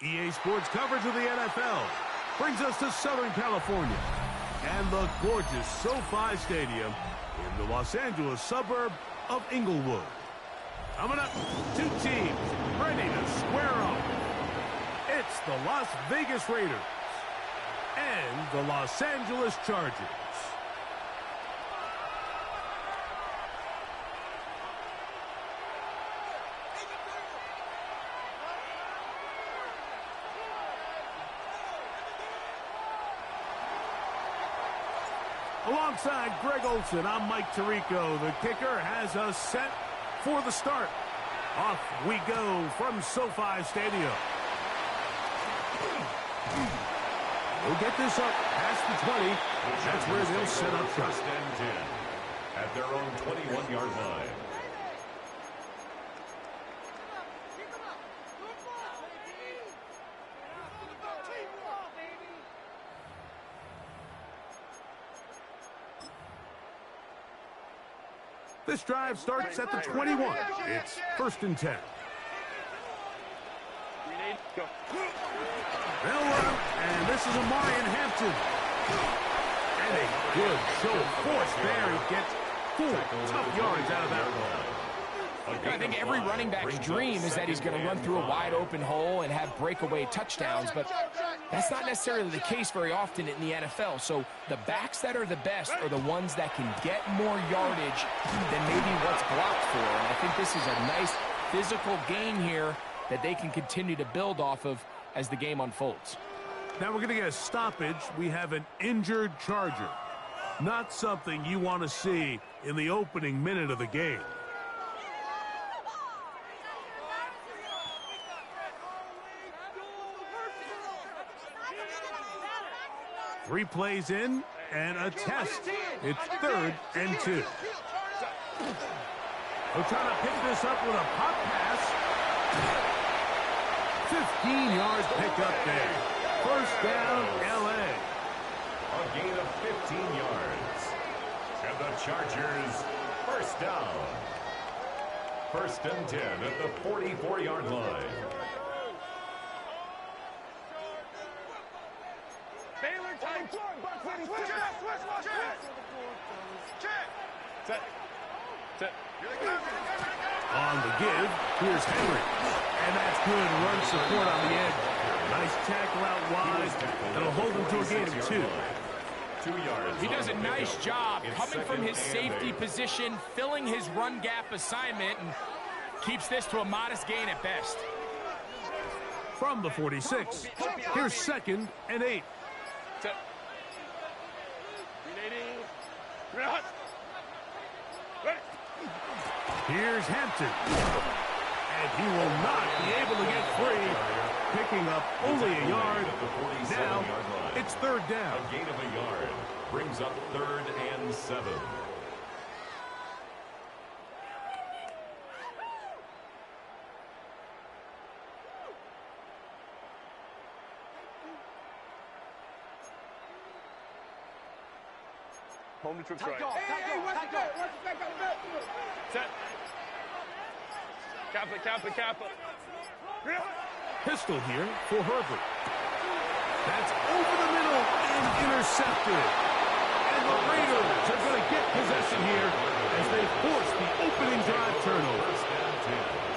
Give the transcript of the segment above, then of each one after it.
EA Sports coverage of the NFL brings us to Southern California and the gorgeous SoFi Stadium in the Los Angeles suburb of Inglewood. Coming up, two teams ready to square off. It's the Las Vegas Raiders and the Los Angeles Chargers. Alongside Greg Olson, I'm Mike Tirico. The kicker has us set for the start. Off we go from SoFi Stadium. We'll get this up past the 20. That's where they'll set up shop. First and 10 at their own 21-yard line. This drive starts at the 21. It's first and 10. They'll run, and this is Amari in Hampton. And a good show of force there. He gets 4 tough yards out of that one. I think every running back's dream is that he's going to run through a wide open hole and have breakaway touchdowns, but that's not necessarily the case very often in the NFL. So the backs that are the best are the ones that can get more yardage than maybe what's blocked for. And I think this is a nice physical gain here that they can continue to build off of as the game unfolds. Now we're going to get a stoppage. We have an injured Charger. Not something you want to see in the opening minute of the game. Three plays in and a test. It's third and 2. We're trying to pick this up with a pop pass. 15 yards pick up there. First down, L.A. A gain of 15 yards. And the Chargers, first down. First and 10 at the 44-yard line. On the give, here's Henry. And that's good run support on the edge. Nice tackle out wide. That'll hold him to a gain of 2. 2 yards. He does a nice job coming from his safety position, filling his run gap assignment, and keeps this to a modest gain at best. From the 46, here's second and 8. Here's Hampton. And he will not be able to get free. Picking up only a yard. Now it's third down. A gain of a yard brings up third and 7. Home to trips right. Set. Kappa. Pistol here for Herbert. That's over the middle and intercepted. And the Raiders are going to get possession here as they force the opening drive turnover.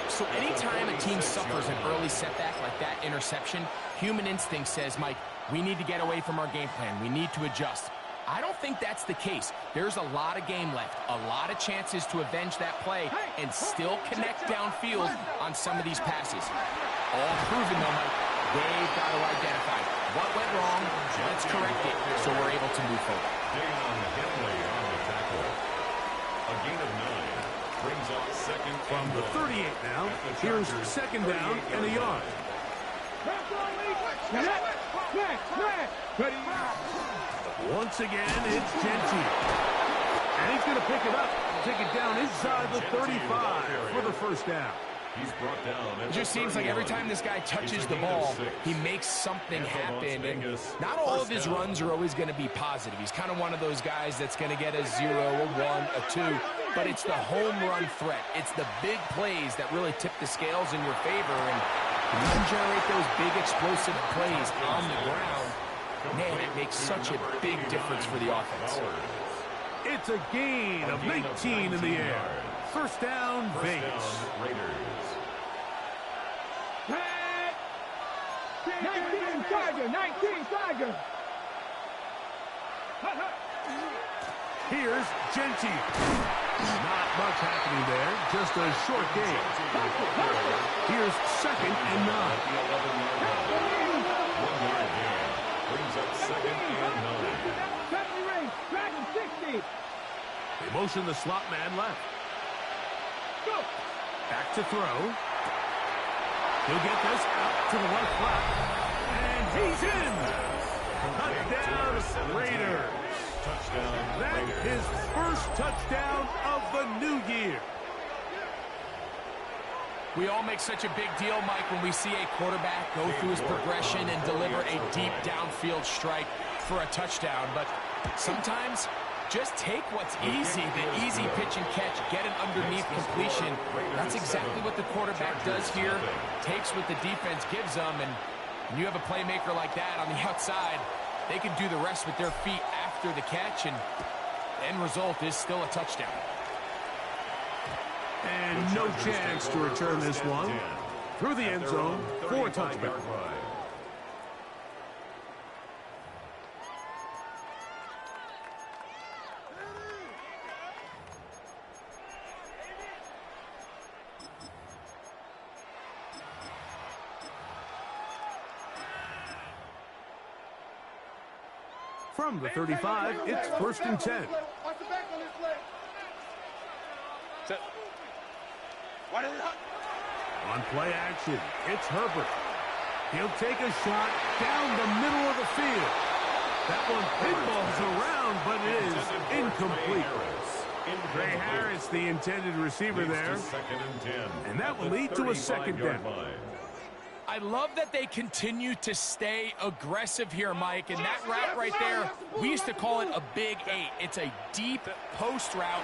So anytime a team suffers an early setback like that interception, human instinct says, Mike, we need to get away from our game plan. We need to adjust. I don't think that's the case. There's a lot of game left, a lot of chances to avenge that play and still connect downfield on some of these passes. All proven, though, Mike. They've got to identify what went wrong, let's correct it, so we're able to move forward. Henley on the tackle. A gain of 9 brings up second From the 38 now, here's second down and a yard. Once again, it's Gentile. And he's going to pick it up, take it down inside the 35 for the first down. He's brought down. It just seems like every time this guy touches the ball, he makes something happen. And not all of his runs are always going to be positive. He's kind of one of those guys that's going to get a 0, a 1, a 2. But it's the home run threat. It's the big plays that really tip the scales in your favor. And You can generate those big explosive plays on the ground. Man, it makes such a big difference for the offense. It's a gain of 19 in the air. First down, Vegas. 19 Tiger, 19 Tiger. Here's Gentile. Not much happening there, just a short gain. Here's 2nd and 9. 1 yard gain. Brings up 2nd and 9. They motion the slot man left. Back to throw. He'll get this out to the left flat. And he's in. Touchdown, Raiders. That is first touchdown of the new year. We all make such a big deal, Mike, when we see a quarterback go through his progression and deliver a deep downfield strike for a touchdown. But sometimes, just take what's easy, the easy pitch and catch, get an underneath completion. That's exactly what the quarterback does here. Takes what the defense gives them, and when you have a playmaker like that on the outside, they can do the rest with their feet after the catch, and the end result is still a touchdown. And no chance to return this one. Through the end zone for a touchdown. From the 35, it's 1st and 10. On play action, it's Herbert. He'll take a shot down the middle of the field. That one pinballs around, but it is incomplete. Ray Harris, the intended receiver there. And that will lead to a 2nd down. I love that they continue to stay aggressive here, Mike. And that route right there, we used to call it a Big 8. It's a deep post route,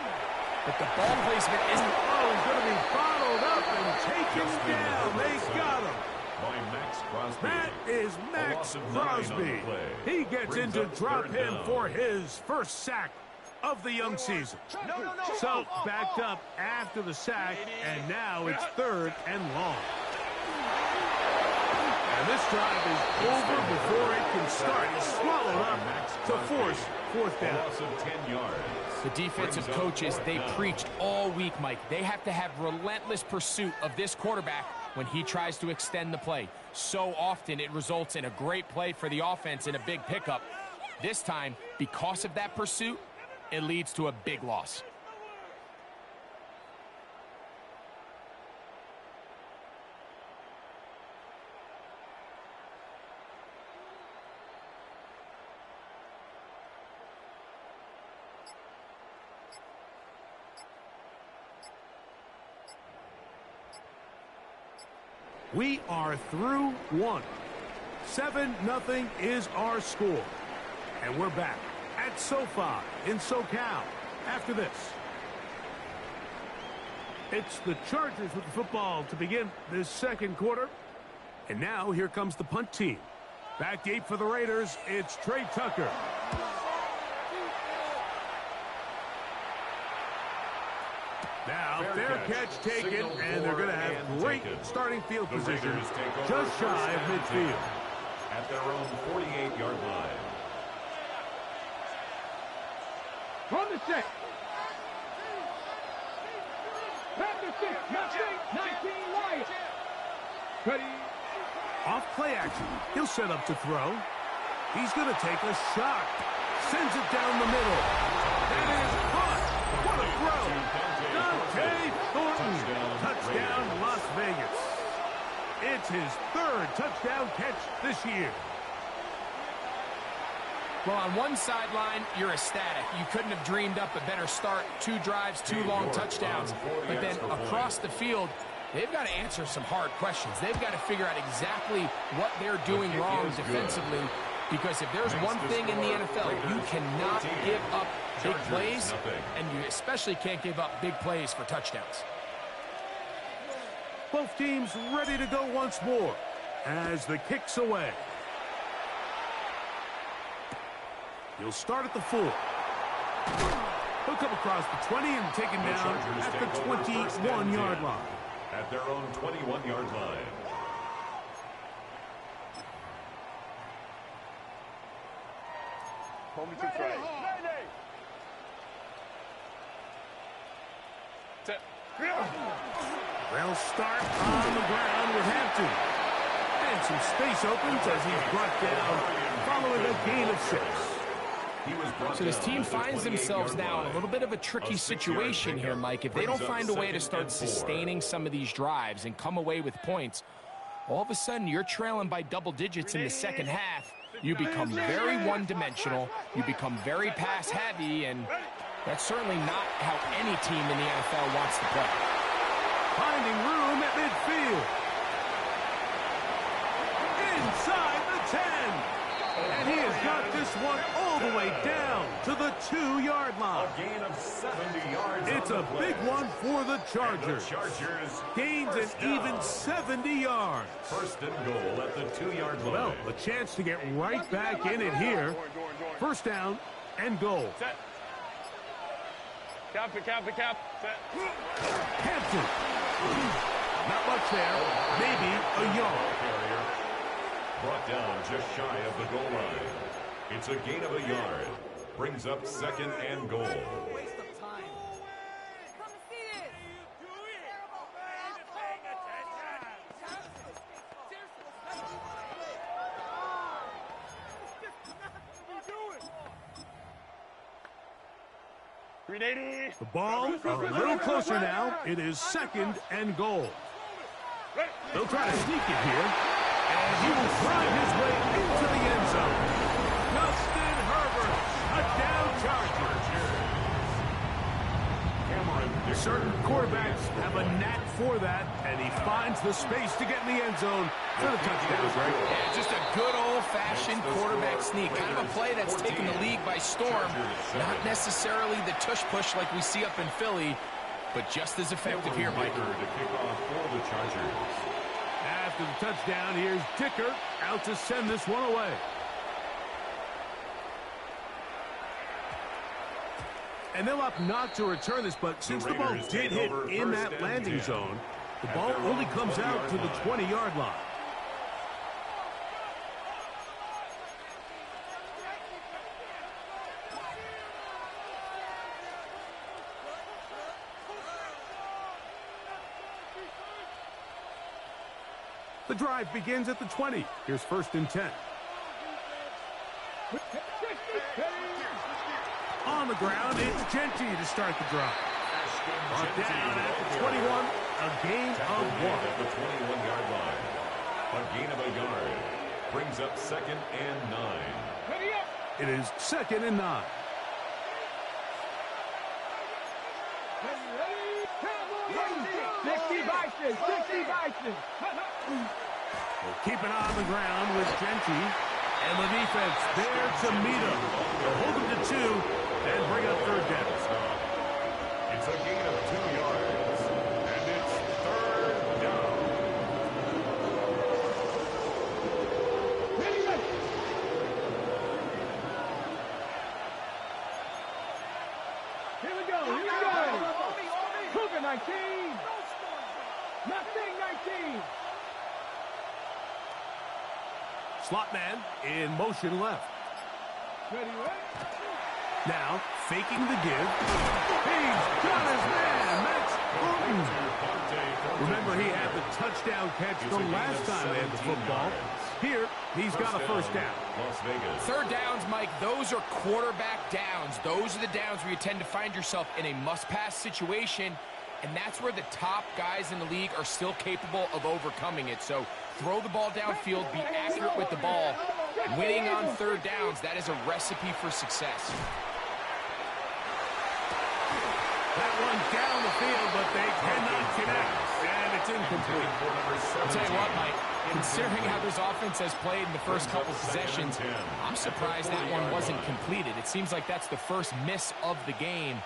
but the ball placement isn't. Oh, he's going to be bottled up and taken down. They got him. That is Max Crosby. He gets into drop him for his first sack of the young season. So backed up after the sack, and now it's 3rd and long. And this drive is over before it can start. Swallowed up to force 4th down. The defensive coaches, they preached all week, Mike. They have to have relentless pursuit of this quarterback when he tries to extend the play. So often it results in a great play for the offense and a big pickup. This time, because of that pursuit, it leads to a big loss. We are through 1. 7-0 is our score. And we're back at SoFi in SoCal after this. It's the Chargers with the football to begin this 2nd quarter. And now here comes the punt team. Back deep for the Raiders, it's Trey Tucker. Now, fair catch taken, and they're going to have great starting field position just shy of midfield. At their own 48-yard line. From the set. Back to 6, 19 Wyatt. Ready. Off play action. He'll set up to throw. He's going to take a shot. Sends it down the middle. That is caught. What a throw. Dante Thornton. Touchdown, Las Vegas. It's his 3rd touchdown catch this year. Well, on one sideline, you're ecstatic. You couldn't have dreamed up a better start. 2 drives, 2 long touchdowns. But then across the field, they've got to answer some hard questions. They've got to figure out exactly what they're doing wrong defensively. Because if there's one thing in the NFL, you cannot give up big plays, and you especially can't give up big plays for touchdowns. Both teams ready to go once more as the kick's away. He'll start at the 4. He'll come across the 20 and take him down at the 21-yard line. At their own 21-yard line. Hold me to try. Set. They'll start on the ground with Hampton. And some space opens as he's brought down following a gain of 6. So this team finds themselves now in a little bit of a tricky situation here, Mike. If they don't find a way to start sustaining some of these drives and come away with points, all of a sudden you're trailing by double digits in the second half. You become very one-dimensional. You become very pass-heavy, and that's certainly not how any team in the NFL wants to play. Finding room at midfield. Inside the 10. And he has got this one all the way down to the 2-yard line. A gain of 70 yards. It's a big one for the Chargers. Gains an even 70 yards. First and goal at the 2-yard line. Well, a chance to get right back in it here. First down and goal. Set. Cap it, cap it, cap. Set. Hampton. Not much there. Maybe a yard. Brought down just shy of the goal line. It's a gain of a yard. Brings up second and goal. The ball a little closer now. It is second and goal. They'll try to sneak it here. And he will drive his way into the end zone. Justin Herbert, touchdown Chargers. Certain quarterbacks have a knack for that, and he finds the space to get in the end zone for the touchdown. Yeah, just a good old-fashioned quarterback sneak. Kind of a play that's taken the league by storm. Not necessarily the tush-push like we see up in Philly, but just as effective here, Mike. To kick off for the Chargers. After the touchdown, here's Dicker out to send this one away. And they'll opt not to return this, but since the ball did hit in that landing zone, the ball only comes out to the 20-yard line. The drive begins at the 20. Here's first and 10. On the ground, it's Genty to start the drive. Brought down at the 21, a gain of 1. At the 21-yard line. A gain of a yard. Brings up second and 9. It is second and 9. We'll keep it on the ground with Genty. And the defense there to meet him. They'll hold him to 2 and bring up third down. It's a gain of 2 yards. And it's third down. Here we go, here we go. Cougar 19. Mustang 19. Slot man in motion left. Ready, ready. Now, faking the give. He's got his man, Max Fulton. Remember, he had the touchdown catch the last time they had the football. Here, he's got a first down. Las Vegas. Third downs, Mike, those are quarterback downs. Those are the downs where you tend to find yourself in a must-pass situation, and that's where the top guys in the league are still capable of overcoming it. So throw the ball downfield, be accurate with the ball. Winning on third downs, that is a recipe for success. That one down the field, but they cannot connect, and it's incomplete. I'll tell you what, Mike, considering how this offense has played in the first couple possessions, I'm surprised that one wasn't completed. It seems like that's the first miss of the game.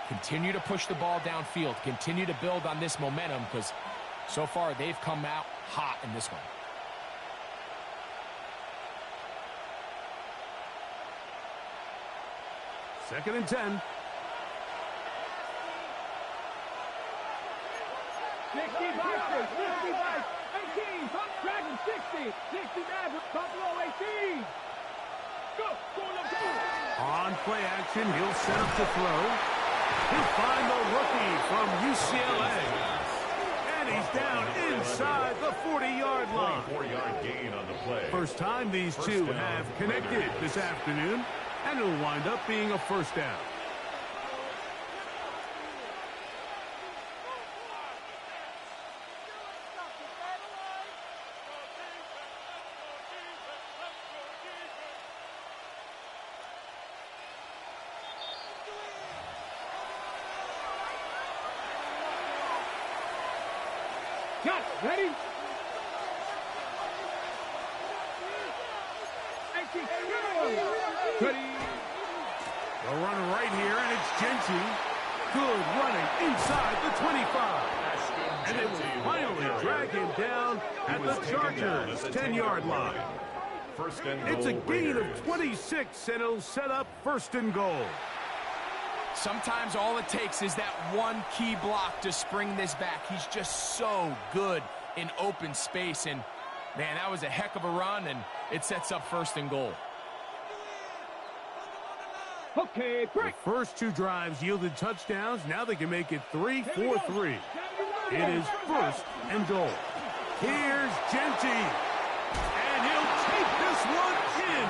Continue to push the ball downfield. Continue to build on this momentum, because So far, they've come out hot in this one. Second and 10. 60 boxes, 60 boxes, 18, Dragon 60, 60 Maverick, Buffalo 18. Go, On play action, he'll set up to throw. He'll find the rookie from UCLA. And he's down inside the 40-yard line. 24-yard gain on the play. First time these two have connected this afternoon, and it'll wind up being a first down. Got it. Ready? 18. Ready? They'll run right here, and it's Genty. Good running inside the 25. And they will finally drag him down at the Chargers' 10-yard line. First and goal. It's a gain of 26, and it'll set up first and goal. Sometimes all it takes is that one key block to spring this back. He's just so good in open space. And, man, that was a heck of a run, and it sets up first and goal. Okay, break. The first two drives yielded touchdowns. Now they can make it 3-4-3. It is first and goal. Here's Genty. And he'll take this one in.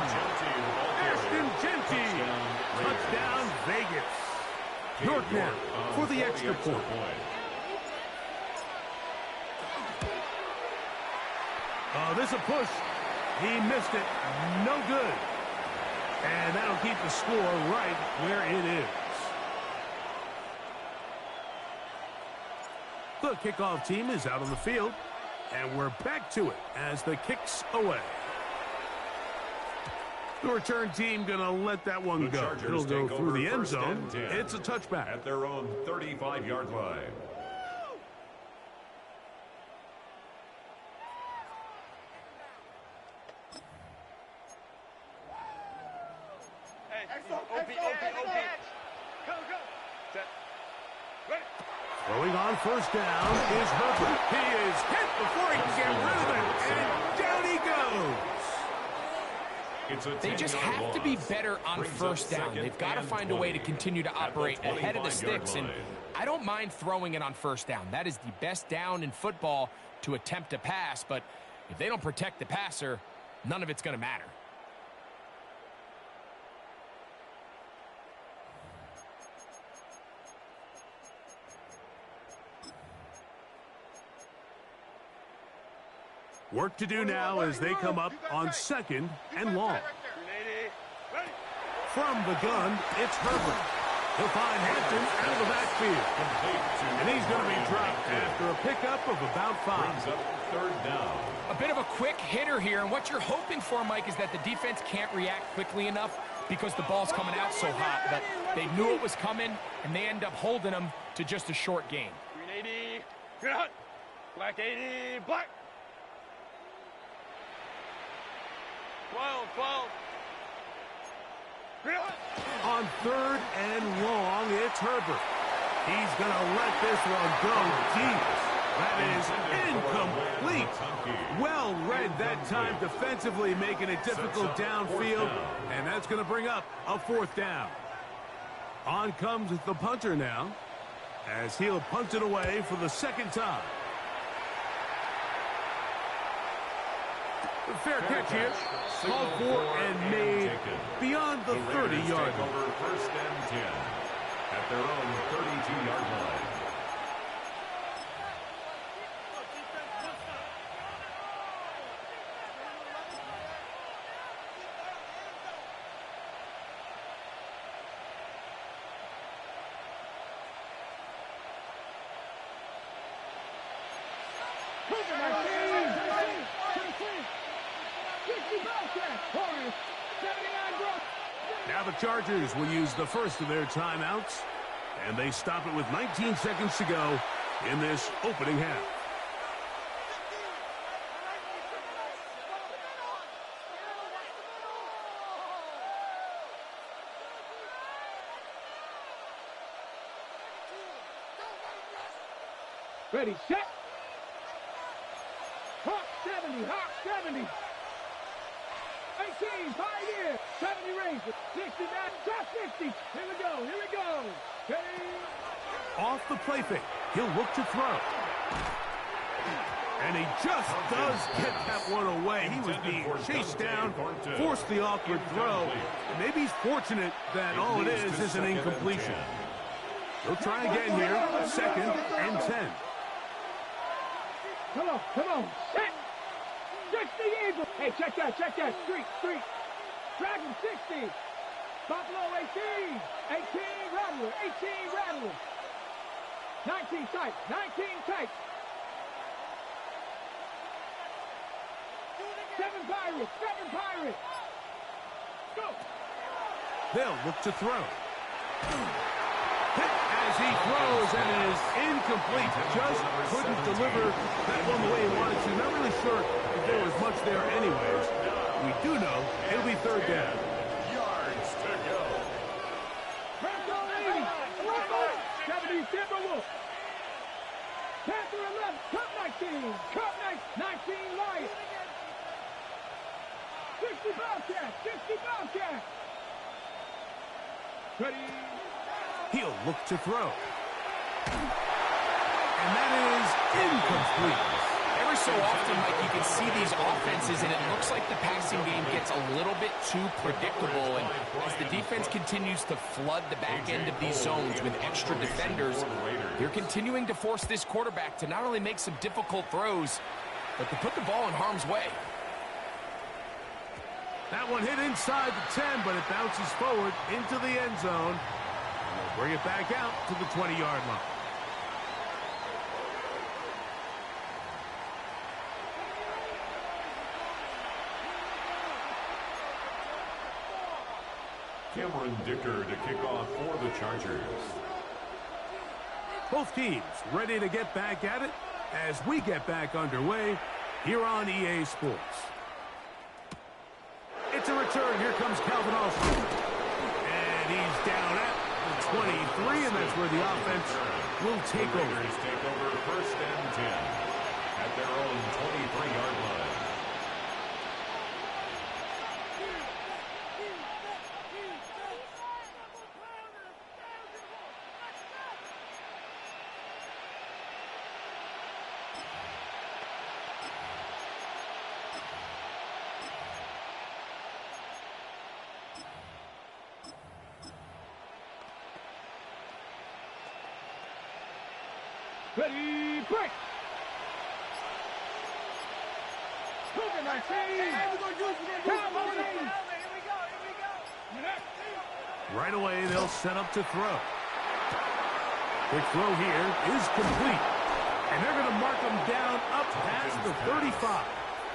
Ashton Genty. Touchdown, Vegas. York now for the extra point. Oh, this is a push. He missed it. No good. And that'll keep the score right where it is. The kickoff team is out on the field, and we're back to it as the kick's away. The return team going to let that one go. It'll go through the end zone. It's a touchback. At their own 35-yard line. Throwing on first down is Herbert. He is hit before he can get rid of it, and down he goes. They just have to be better on first down. They've got to find a way to continue to operate ahead of the sticks, and I don't mind throwing it on first down. That is the best down in football to attempt to pass, but if they don't protect the passer, none of it's going to matter. Work to do now as they come up on second and long. From the gun, it's Herbert. He'll find Hampton out of the backfield. And he's going to be dropped after a pickup of about 5. Third down. A bit of a quick hitter here, and what you're hoping for, Mike, is that the defense can't react quickly enough because the ball's coming out so hot. But they knew it was coming, and they end up holding them to just a short gain. 380, good hunt. Black 80, black. 12. On third and long, it's Herbert. He's going to let this one go deep. That is incomplete. Well read that time defensively, making it difficult downfield, and that's going to bring up a fourth down. On comes the punter now, as he'll punt it away for the second time. Fair catch here. Called for and made beyond the 30-yard line. First and 10 at their own 32-yard line. Now the Chargers will use the first of their timeouts, and they stop it with 19 seconds to go in this opening half. Ready, set. Hawk 70, Hawk 70. 18, pioneer. 70 Ranger. 60, man, top 50. Here we go, here we go. Ready. Off the play fake. He'll look to throw. And he just does get that one away. He was being chased down, forced the awkward throw. Maybe he's fortunate that all it is an incompletion. He'll try again here. 2nd and 10. Come on, come on. Set. 60 Eagle. Hey, check that. Street. Dragon 60. Buffalo 18. 18 Rattler. 18 Rattler. 19 tight. 19 tight. 7 Pirates. Go. They'll look to throw. Hit as he throws and it is incomplete. Just couldn't deliver that one the way he wanted to. Not really sure if there was much there anyways. We do know it'll be 3rd down. Yards to go. Bronco 80. 70 Timberwolves. Panther 11. Cup 19. 19 Lions. 60 Bobcats. Ready. He'll look to throw. And that is incomplete. Every so often, Mike, you can see these offenses, and it looks like the passing game gets a little bit too predictable. And as the defense continues to flood the back end of these zones with extra defenders, they're continuing to force this quarterback to not only make some difficult throws, but to put the ball in harm's way. That one hit inside the 10, but it bounces forward into the end zone. And they'll bring it back out to the 20-yard line. Cameron Dicker to kick off for the Chargers. Both teams ready to get back at it as we get back underway here on EA Sports. It's a return. Here comes Calvin Austin. And he's down at the 23, and that's where the offense will take over. Raiders take over 1st and 10 at their own 23-yard line. Ready, break! Cougar 19! Right away, they'll set up to throw. Quick throw here is complete. And they're going to mark him down up past the 35.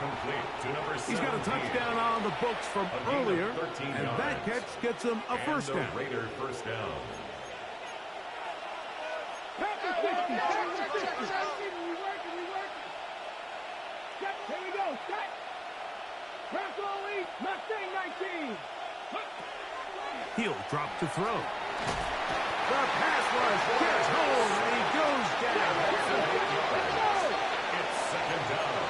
Complete to number 17. He's got a touchdown on the books from earlier, and that catch gets him a first down. Raider first down. Here we go, set! Bronco elite, Mustang 19! He'll drop to throw. The pass rush gets home, and he goes down. It's 2nd down.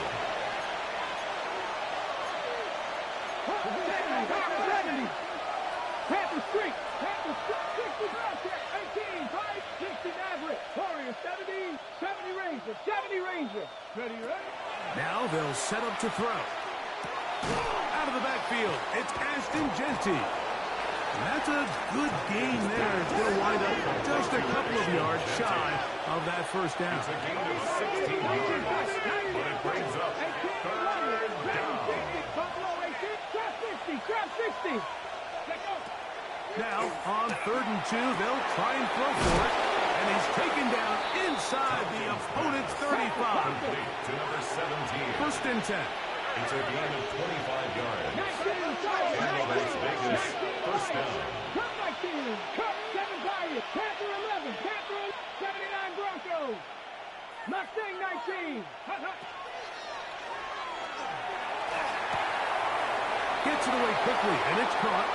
70. Panther Street, 60 Bobcat, 18, 5, 60 Maverick, Warrior 70, 70 Ranger. Ready? Now they'll set up to throw. Out of the backfield, it's Ashton Genty. And that's a good gain there. It's going to wind up just a couple of yards shy of that first down. It's a gain of 16 yards, but it brings up 3rd down. Buffalo 18, trap 60. Now, on 3rd and 2, they'll try and throw for it. And he's taken down inside the opponent's 35. Complete to number 17. 1st and 10. It's a gain of 25 yards. And Las Vegas, first down. Cup 19, Cup 7 Pirates, Panther 11, Panther 79 Broncos, Mustang 19. Gets it away quickly, and it's caught.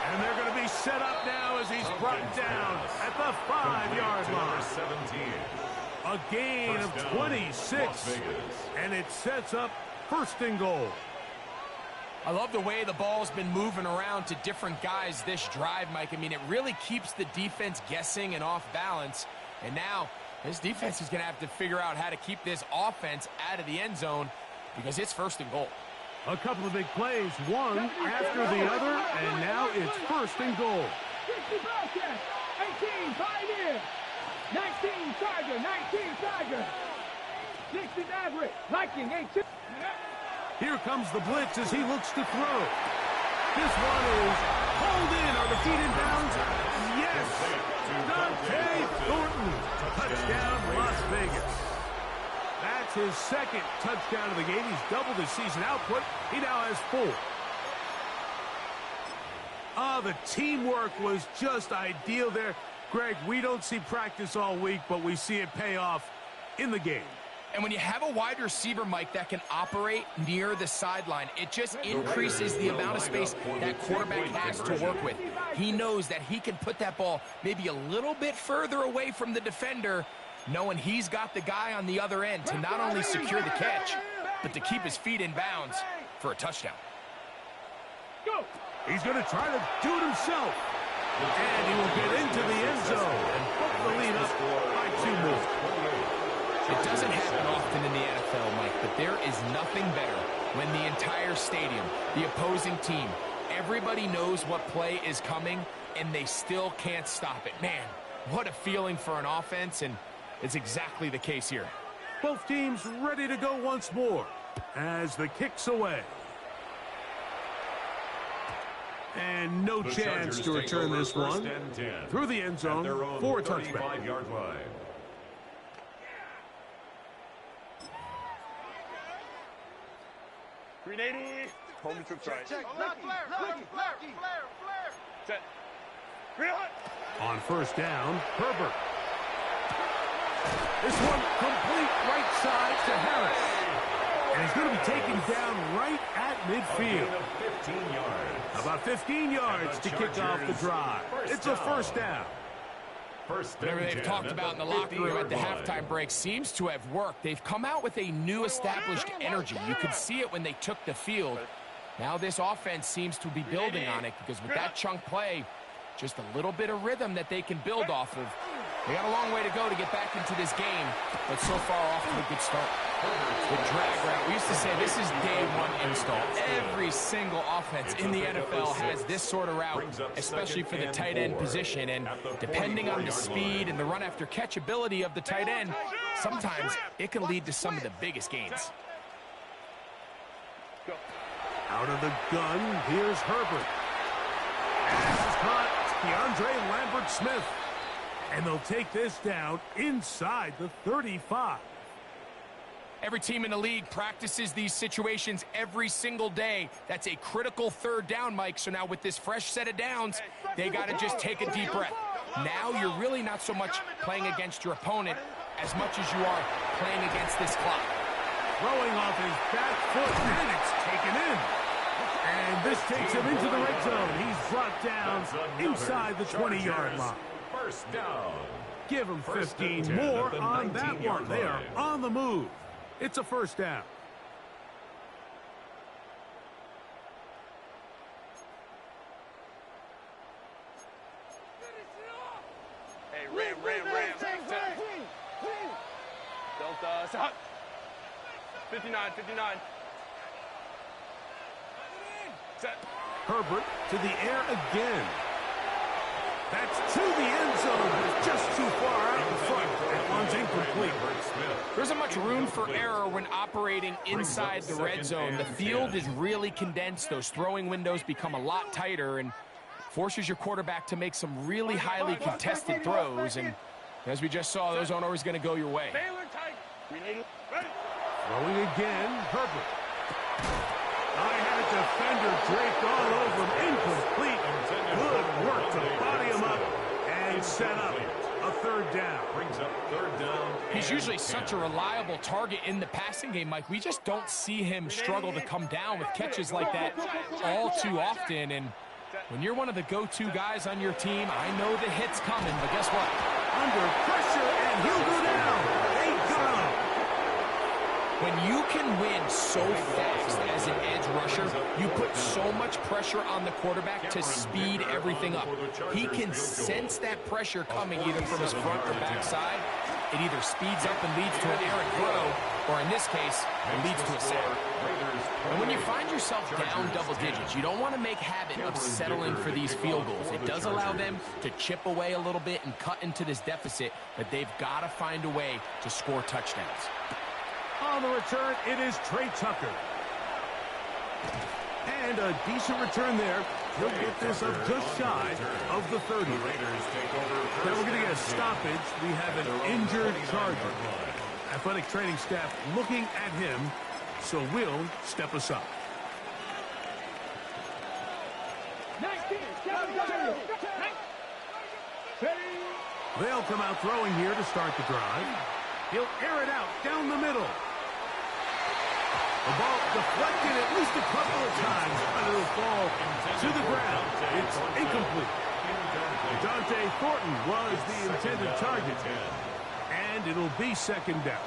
And they're going to be set up now as he's brought down at the 5-yard line. Number 17. A gain of 26, and it sets up first and goal. I love the way the ball's been moving around to different guys this drive, Mike. I mean, it really keeps the defense guessing and off balance. And now this defense is going to have to figure out how to keep this offense out of the end zone because it's first and goal. A couple of big plays, one after the other, and now it's first and goal. 60 Bobcats, 18 Pioneer, 19 Tiger, 19 Tiger, 60 Maverick, Viking, 18. Here comes the blitz as he looks to throw. This one is pulled in. Are the feet in bounds? Yes! Dante Thornton. Touchdown, Las Vegas. That's his second touchdown of the game. He's doubled his season output. He now has 4. The teamwork was just ideal there. Greg, we don't see practice all week, but we see it pay off in the game. And when you have a wide receiver, Mike, that can operate near the sideline, it just increases the amount of space that quarterback has to work with. He knows that he can put that ball maybe a little bit further away from the defender, knowing he's got the guy on the other end to not only secure the catch, but to keep his feet in bounds for a touchdown. He's going to try to do it himself. And he will get into the end zone and put the lead up by 2 more. It doesn't happen often in the NFL, Mike, but there is nothing better when the entire stadium, the opposing team, everybody knows what play is coming, and they still can't stop it. Man, what a feeling for an offense, and it's exactly the case here. Both teams ready to go once more as the kick's away. And no chance to return this one through the end zone for a touchback. 35-yard line. .380. Home to trips right. Check. Flare. Set. 300. On first down, Herbert. This one complete right side to Harris. And he's going to be taken down right at midfield. 15 yards. About 15 yards to kick off the drive. It's a first down. Whatever they've talked about in the locker room at the halftime break seems to have worked. They've come out with a new established energy. You could see it when they took the field. Now this offense seems to be building on it because with that chunk play, just a little bit of rhythm that they can build off of. They got a long way to go to get back into this game, but so far off to a good start. The drag route. We used to say this is day 1 install. Every single offense in the NFL has this sort of route, especially for the tight end position. And depending on the speed and the run after catch ability of the tight end, sometimes it can lead to some of the biggest gains. Out of the gun, here's Herbert. Pass is caught. DeAndre Lambert-Smith. And they'll take this down inside the 35. Every team in the league practices these situations every single day. That's a critical third down, Mike. So now with this fresh set of downs, they got to just take a deep breath. Now you're really not so much playing against your opponent as much as you are playing against this clock. Throwing off his back foot, and it's taken in. And this takes him into the red zone. He's brought down inside the 20-yard line. First down. Give him 15 more on that one. They are on the move. It's a first down. Hey, ram. Delta, set. 59. Set. Herbert to the air again. That's to the end zone, but just too far out in front. That one's incomplete. There isn't much room for error when operating inside the red zone. The field is really condensed. Those throwing windows become a lot tighter and forces your quarterback to make some really highly contested throws. And as we just saw, those aren't always going to go your way. Throwing again, Herbert. I had a defender draped all over him. Incomplete. Good work to body him up and set up a third down. Brings up third down. He's usually such a reliable target in the passing game, Mike. We just don't see him struggle to come down with catches like that all too often. And when you're one of the go-to guys on your team, I know the hit's coming, but guess what? Under pressure, and he'll go down. A When you can win so fast as an edge rusher, you put so much pressure on the quarterback to speed everything up. He can sense that pressure coming either from his front or back side. It either speeds up and leads to an errant throw, or in this case, it leads to a sack. And when you find yourself down double digits, you don't want to make habit of settling for these field goals. It does allow them to chip away a little bit and cut into this deficit, but they've got to find a way to score touchdowns. On the return, it is Trey Tucker. And a decent return there. He'll get this up just shy of the 30. Now we're going to get a stoppage. We have an injured Charger. Athletic training staff looking at him, so we'll step aside. 19, They'll come out throwing here to start the drive. He'll air it out down the middle. The ball deflected at least a couple of times, but it'll fall to the ground. It's incomplete. Dante Thornton was the intended target, and it'll be second down.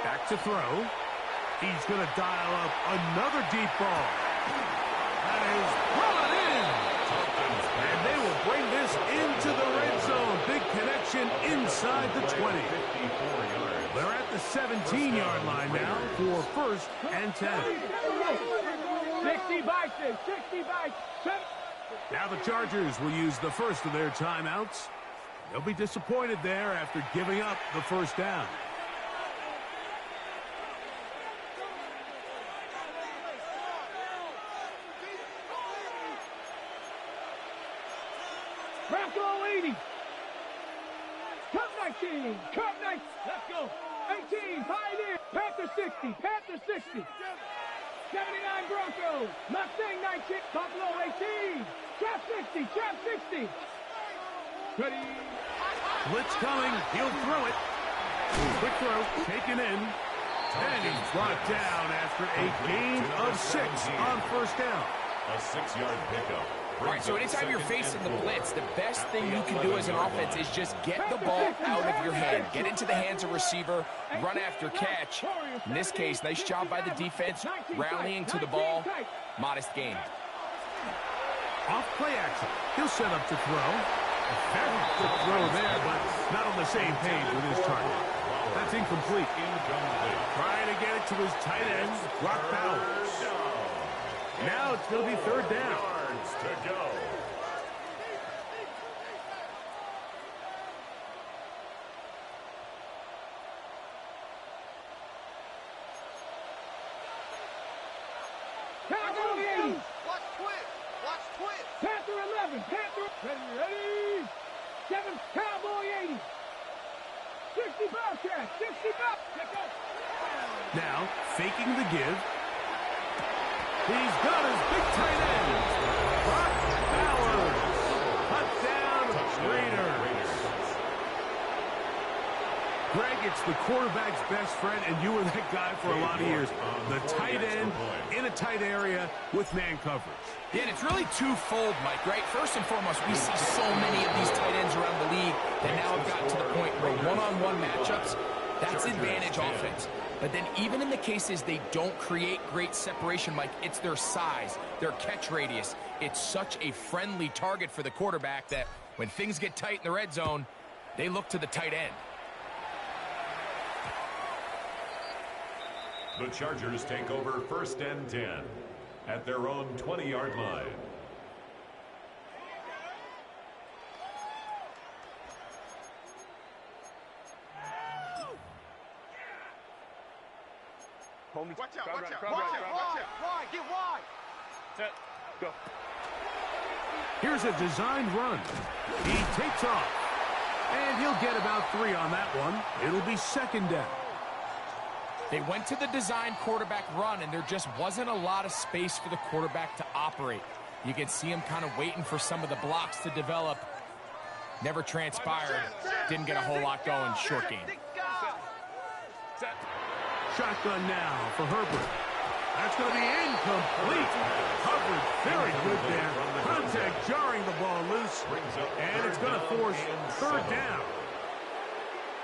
Back to throw. He's going to dial up another deep ball. That is brought in. And they will bring this into the red zone. Big connection inside the 20. They're at the 17-yard line now for first and 10. 60 by 6, 60 by 7. Now the Chargers will use the first of their timeouts. They'll be disappointed there after giving up the first down. Bronco 80. Cup 19. Cup 19. Let's go. 18. Pioneer. Panther 60. Panther 60. 79 Broncos. Mustang 19. Buffalo 18. Trap 60. Trap 60. Ready. Blitz coming. He'll throw it. Quick throw. Taken in. And he's brought down after a gain of 6 on first down. A 6-yard pickup. All right, so anytime you're facing the blitz, the best thing you can do as an offense is just get the ball out of your hand. Get into the hands of receiver, run after catch. In this case, nice job by the defense, rallying to the ball. Modest gain. Off play action. He'll set up to throw. A very good throw there, but not on the same page with his target. That's incomplete. Trying to get it to his tight end, Brock Bowers. Now it's going to be third down. To go. Cowboy 80. Watch twist. Watch twist. Panther 11. Panther. Ready. 7. Cowboy 80. 60 Bobcat. 60 Bobcat. Now, faking the give. He's got his big tight end. Brock Bowers. Touchdown, Raiders. Greg, it's the quarterback's best friend, and you were that guy for a lot of years. The tight end in a tight area with man coverage. Yeah, and it's really twofold, Mike, right? First and foremost, we see so many of these tight ends around the league that now have gotten to the point where one-on-one matchups, that's advantage offense. But then even in the cases they don't create great separation, Mike, it's their size, their catch radius. It's such a friendly target for the quarterback that when things get tight in the red zone, they look to the tight end. The Chargers take over first and 10 at their own 20-yard line. Watch out, watch out, watch out, wide, get wide. Set, go. Here's a designed run. He takes off. And he'll get about 3 on that one. It'll be second down. They went to the design quarterback run, and there just wasn't a lot of space for the quarterback to operate. You can see him kind of waiting for some of the blocks to develop. Never transpired. Didn't get a whole lot going. Short game. Shotgun now for Herbert. That's going to be incomplete. Coverage very good there. Contact jarring the ball loose. And it's going to force third down.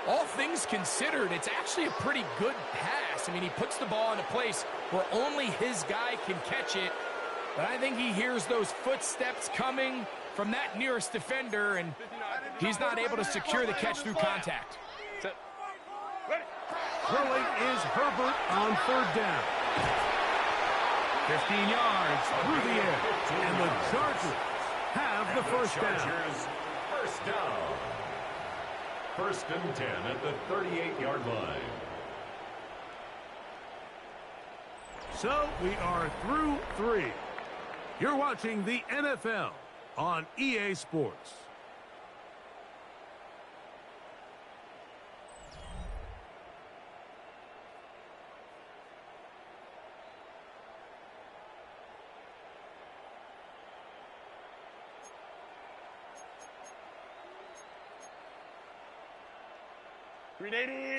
All things considered, it's actually a pretty good pass. I mean, he puts the ball in a place where only his guy can catch it. But I think he hears those footsteps coming from that nearest defender, and he's not able to secure the catch through contact. Throwing is Herbert on third down. 15 yards through the air. And the Chargers have the first down. First down. First and 10 at the 38-yard line. So we are through 3. You're watching the NFL on EA Sports.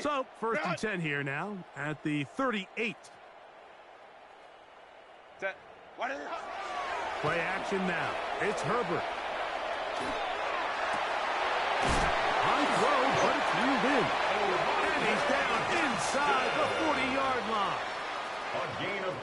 So, first and 10 here now at the 38. Play action now. It's Herbert. High throw, but it's reeled in. And he's down inside the 40-yard line.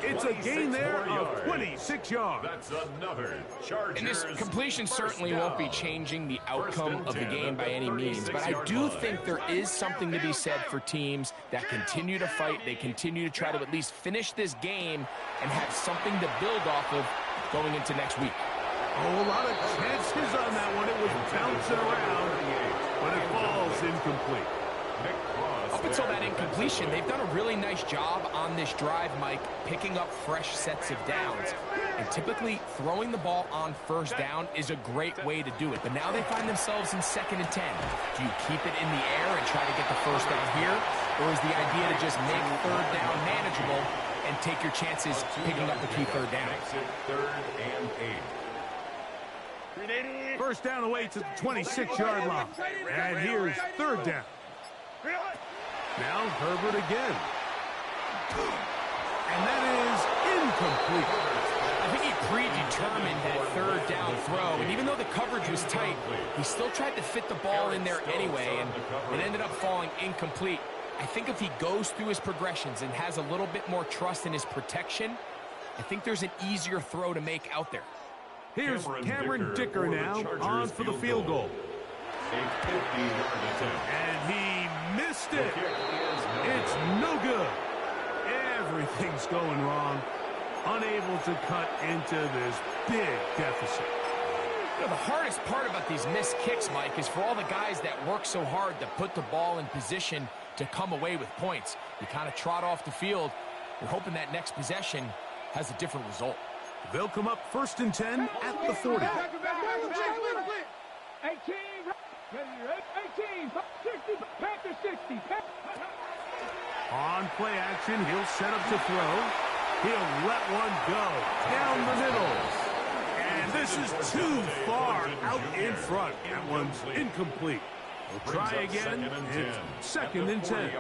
It's a gain there of 26 yards. That's another Chargers. And this completion certainly won't be changing the outcome of the game by any means, but I do think there is something to be said for teams that continue to fight. They continue to try to at least finish this game and have something to build off of going into next week. Oh, a lot of chances on that one. It was bouncing around, but it falls incomplete. Up until that incompletion, they've done a really nice job on this drive, Mike, picking up fresh sets of downs. And typically, throwing the ball on first down is a great way to do it. But now they find themselves in 2nd and 10. Do you keep it in the air and try to get the first down here? Or is the idea to just make third down manageable and take your chances picking up the key third down? Third and 8. First down away to the 26-yard line. And here's third down. Now Herbert again. And that is incomplete. I think he predetermined that third down throw, and even though the coverage was tight, he still tried to fit the ball in there anyway, and it ended up falling incomplete. I think if he goes through his progressions and has a little bit more trust in his protection, I think there's an easier throw to make out there. Here's Cameron Dicker now on for the field goal. A 50-yard attempt. And he missed it. It's no good. Everything's going wrong. Unable to cut into this big deficit. You know, the hardest part about these missed kicks, Mike, is for all the guys that work so hard to put the ball in position to come away with points. You kind of trot off the field. You're hoping that next possession has a different result. They'll come up 1st and 10 at the 40. 18, 60, Panther 60. On play action, he'll set up to throw. He'll let one go down the middle. And this is too far out in front. That one's incomplete. We'll try again. It's 2nd and 10.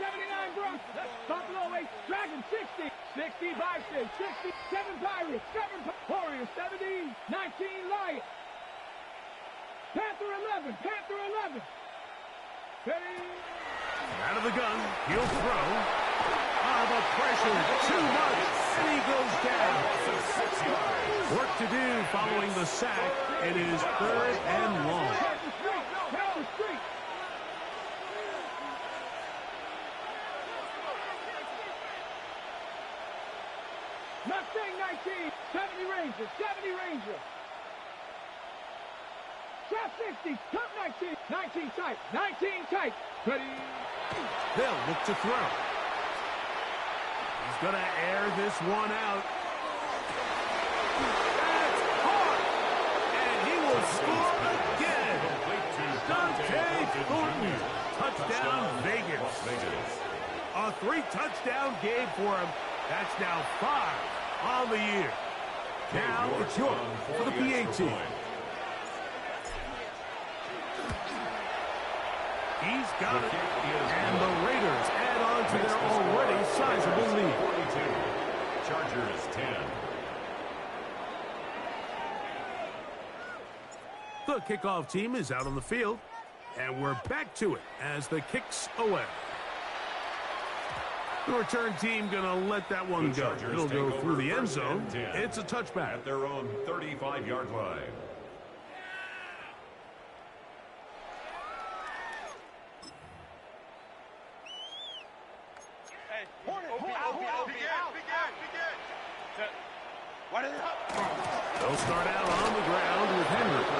79 Bronx, Buffalo 8, Dragon 60, 60 Bison, 67 Pirates, 7 Warriors, 70, 19 Lions, Panther 11, Panther 11. Ready? Out of the gun, he'll throw. Oh, the pressure, too much, and he goes down. Work to do following the sack. It is 3rd and long. Mustang 19, 70 Ranger, 70 Ranger. Shot 60, Cup 19, 19 tight, 19 tight. Ready? They'll look to throw. He's going to air this one out. That's hard. And he will score again. Dante Thornton. Touchdown Vegas. A 3-touchdown game for him. That's now 5 on the year. Now it's York for the PA team. He's got it. And the Raiders add on to their already sizable lead. 42. Chargers 10. The kickoff team is out on the field. And we're back to it as the kick's away. The return team going to let that one go. It'll go through the end zone. It's a touchback. At their own 35-yard line. Hey, They'll start out on the ground with Henry.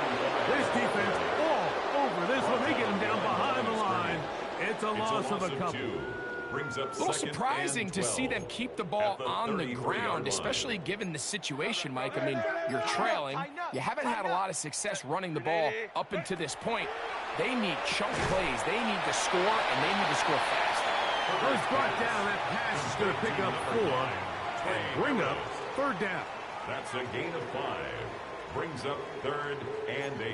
This defense all over this one. They get him down behind the line. It's a loss of a couple. Brings up A little surprising to see them keep the ball on the ground, especially given the situation, Mike. I mean, you're trailing. You haven't had a lot of success running the ball up until this point. They need chunk plays. They need to score, and they need to score fast. First brought down, that pass is going to pick up 4 and bring up 3rd down. That's a gain of 5. Brings up 3rd and 8.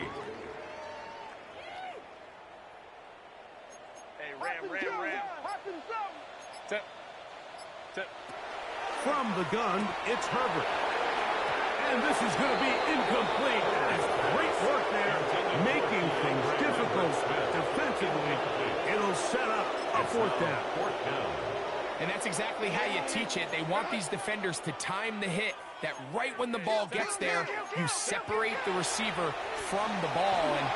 Hey, Ram. From the gun, it's Herbert. And this is going to be incomplete. That is great work there, making things difficult defensively. It'll set up a 4th down. And that's exactly how you teach it. They want these defenders to time the hit, that right when the ball gets there, you separate the receiver from the ball. And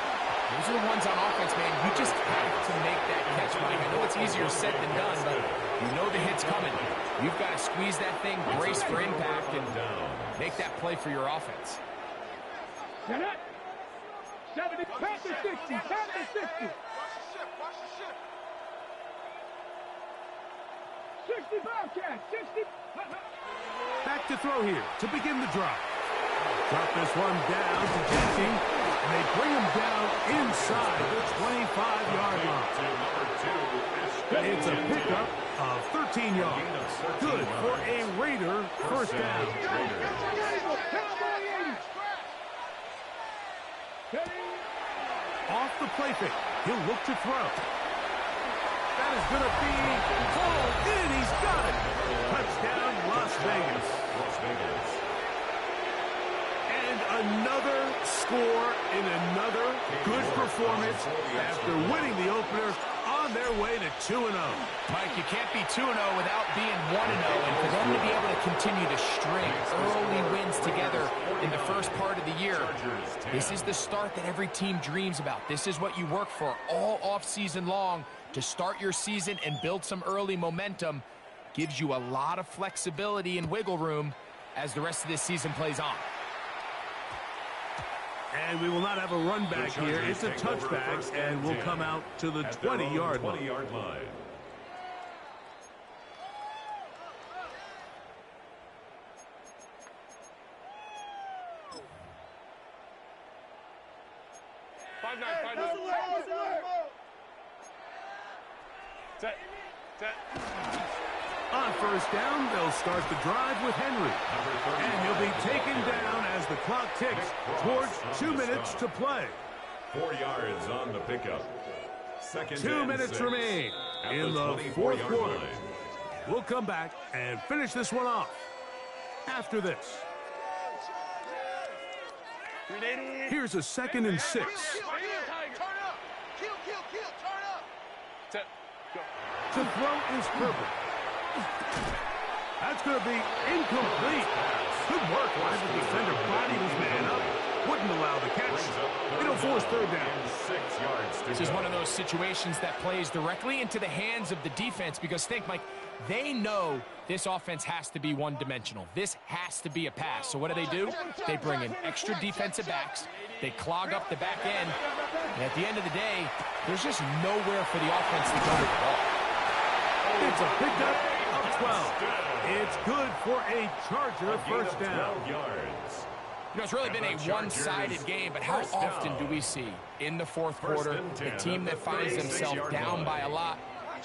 those are the ones on offense, man. You just have to make that catch, Mike. I know it's easier said than done, but you know the hit's coming. You've got to squeeze that thing, brace for impact, and make that play for your offense. 70, 60. 65 catch, 60. Back to throw here to begin the drive. Drop this one down to Jesse, and they bring him down inside the 25-yard line. It's a pickup of 13 yards. Good for a Raider first down. Off the play fake, he'll look to throw. That is going to be pulled in. He's got it. Touchdown, Las Vegas. And another score in another good performance after winning the opener on their way to 2-0. Mike, you can't be 2-0 without being 1-0, and for them to be able to continue to string early wins together in the first part of the year, this is the start that every team dreams about. This is what you work for all offseason long to start your season and build some early momentum. Gives you a lot of flexibility and wiggle room as the rest of this season plays on. And we will not have a run back here. It's a touchback, and we'll come out to the 20-yard line. 20-yard line. On first down, they'll start the drive with Henry. And he'll be taken down as the clock ticks towards 2 minutes to play. 4 yards on the pickup. 2 minutes remain in the fourth quarter. We'll come back and finish this one off after this. Here's a 2nd and 6. Turn up. Kill, turn up. The throw is perfect. That's going to be incomplete. Good work. Why the defender body was man up. Wouldn't allow the catch. It'll force 3rd down. 6 yards. This is one of those situations that plays directly into the hands of the defense because think, Mike, they know this offense has to be one-dimensional. This has to be a pass. So what do? They bring in extra defensive backs. They clog up the back end. And at the end of the day, there's just nowhere for the offense to go with the ball. It's a pickup of 12. It's good for a Charger first down. 12 yards. You know, it's really been a one-sided game, but how often do we see in the fourth quarter a team that finds themselves down by a lot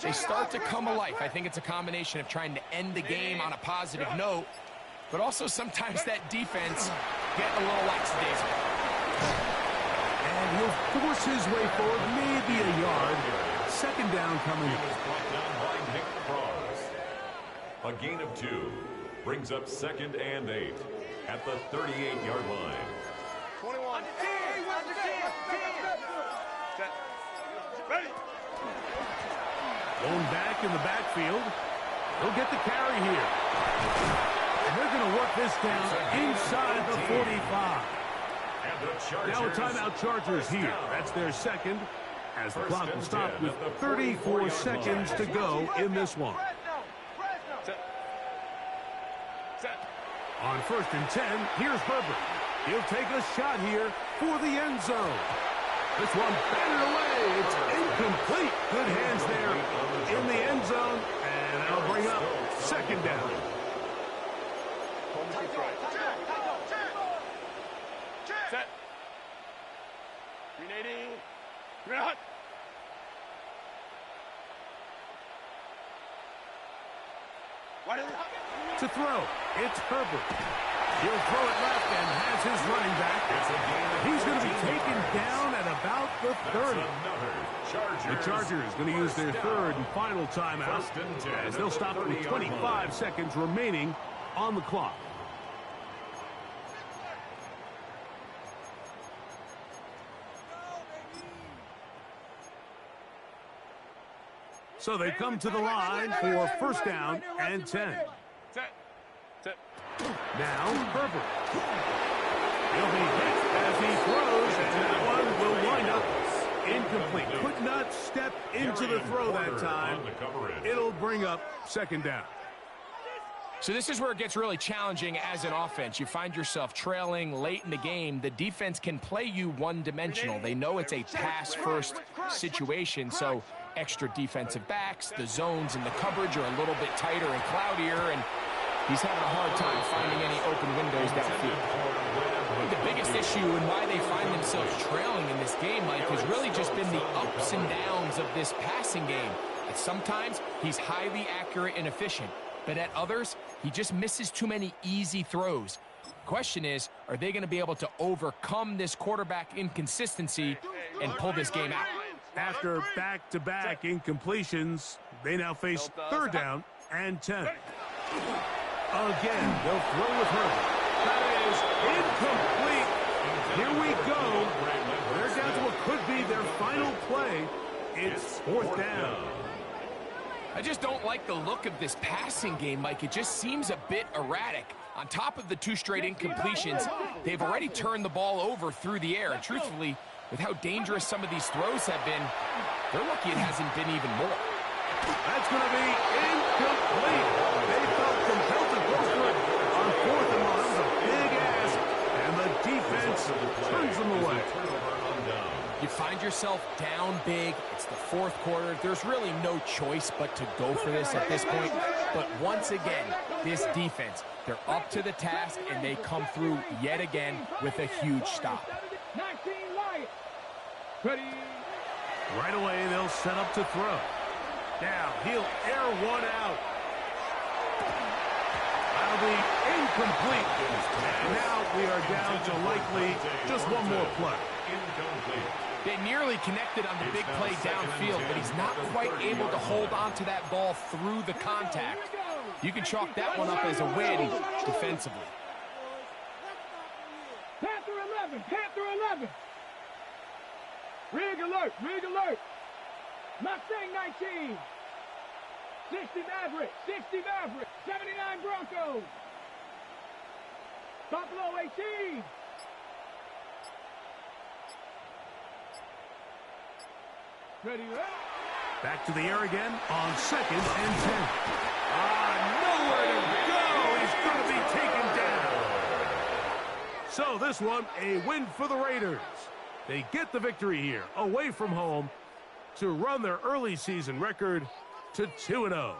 they start to come alive. I think it's a combination of trying to end the game on a positive note, but also sometimes that defense getting a little lackadaisical. And he'll force his way forward, maybe a yard. Second down coming. He was brought down by Nick Cross. A gain of 2 brings up 2nd and 8 at the 38-yard line. 21. Set. Ready. Going back in the backfield. He'll get the carry here. And they're going to work this down inside the 45. Now a timeout Chargers here. That's their second, as the clock will stop with 34 seconds to go in this one. On 1st and 10, here's Herbert. He'll take a shot here for the end zone. This one batted away. It's incomplete. Good hands there in the end zone, and that'll bring up 2nd down. Set. 380. Hot. To throw, it's Herbert. He'll throw it left and has his running back. He's going to be taken down at about the 30. The Chargers going to use their 3rd and final timeout as they'll stop with 25 seconds remaining on the clock. So they come to the line for 1st down and 10. Now Herbert. He'll be hit as he throws, and that one will wind up incomplete. Could not step into the throw that time. It'll bring up 2nd down. So this is where it gets really challenging as an offense. You find yourself trailing late in the game. The defense can play you one-dimensional. They know it's a pass-first situation, so extra defensive backs, the zones and the coverage are a little bit tighter and cloudier, and he's having a hard time finding any open windows downfield. I think the biggest issue and why they find themselves trailing in this game, Mike, has really just been the ups and downs of this passing game. And sometimes he's highly accurate and efficient, but at others, he just misses too many easy throws. Question is, are they going to be able to overcome this quarterback inconsistency and pull this game out? After back-to-back incompletions, they now face 3rd down and 10. Again, they'll throw with Herbert. That is incomplete. Here we go. They're down to what could be their final play. It's 4th down. I just don't like the look of this passing game, Mike. It just seems a bit erratic. On top of the 2 straight incompletions, they've already turned the ball over through the air. And truthfully, with how dangerous some of these throws have been, they're lucky it hasn't been even more. That's going to be incomplete. They felt compelled to go for it on 4th and 1. That was a big ask, and the defense turns them away. You find yourself down big. It's the 4th quarter. There's really no choice but to go for this at this point. But once again, this defense, they're up to the task, and they come through yet again with a huge stop. 19 Lions. Ready. Right away, they'll set up to throw. Now, he'll air one out. That'll be incomplete. And now we are down to likely just one more play. They nearly connected on the big play downfield, but he's not quite able to hold on to that ball through the contact. You can chalk that one up as a win defensively. Panther 11, Panther 11. Rig alert, rig alert. Mustang 19. 60 Maverick, 60 Maverick. 79 Broncos. Buffalo 18. Ready, back to the air again on 2nd and 10. Nowhere to go. He's going to be taken down. So this one, a win for the Raiders. They get the victory here, away from home, to run their early season record to 2-0.